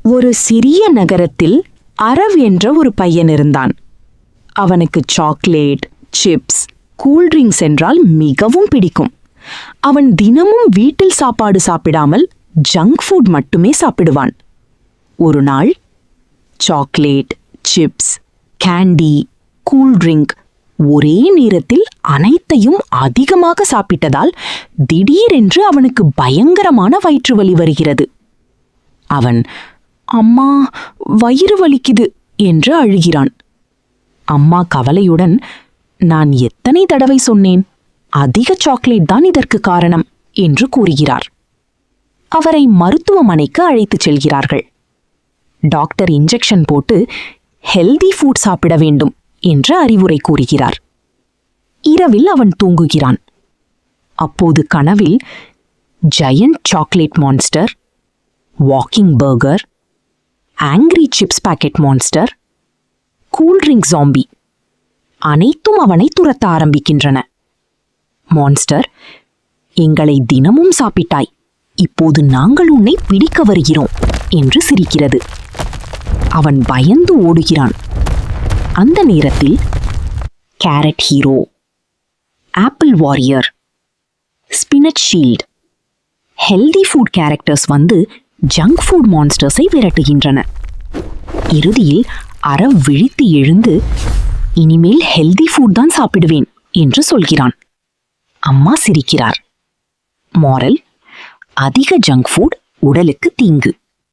ஒரு சிறிய நகரத்தில் அரவ் என்ற ஒரு பையன் இருந்தான். அவனுக்கு சாக்லேட், சிப்ஸ், கூல்ட்ரிங்க்ஸ் என்றால் மிகவும் பிடிக்கும். அவன் தினமும் வீட்டில் சாப்பாடு சாப்பிடாமல் ஜங்க் ஃபுட் மட்டுமே சாப்பிடுவான். ஒரு நாள் சாக்லேட், சிப்ஸ், கேண்டி, கூல்ட்ரிங்க் ஒரே நேரத்தில் அனைத்தையும் அதிகமாக சாப்பிட்டதால் திடீரென்று அவனுக்கு பயங்கரமான வயிற்று வலி வருகிறது. அவன் அம்மா, வயிறு வலிக்குது என்று அழுகிறான். அம்மா கவலையுடன், நான் எத்தனை தடவை சொன்னேன், அதிக சாக்லேட் தான் இதற்கு காரணம் என்று கூறுகிறார். அவரை மருத்துவமனைக்கு அழைத்துச் செல்கிறார்கள். டாக்டர் இன்ஜெக்ஷன் போட்டு ஹெல்தி ஃபுட் சாப்பிட வேண்டும் என்று அறிவுரை கூறுகிறார். இரவில் அவன் தூங்குகிறான். அப்போது கனவில் giant chocolate monster, walking burger, angry chips packet monster, cool drink zombie அனைத்தும் அவனை துரத்த ஆரம்பிக்கின்றன. மான்ஸ்டர், எங்களை தினமும் சாப்பிட்டாய், இப்போது நாங்கள் உன்னை பிடிக்க வருகிறோம் என்று சிரிக்கிறது. அவன் பயந்து ஓடுகிறான். அந்த நேரத்தில் carrot hero, apple warrior, spinach shield, healthy food characters வந்து ஜங்க் ஃபுட் மான்ஸ்டர்ஸை விரட்டுகின்றன. இறுதியில் அரவ் விழித்து எழுந்து, இனிமேல் ஹெல்தி ஃபுட் தான் சாப்பிடுவேன் என்று சொல்கிறான். அம்மா சிரிக்கிறார். மாரல்: அதிக ஜங்க் ஃபுட் உடலுக்கு தீங்கு.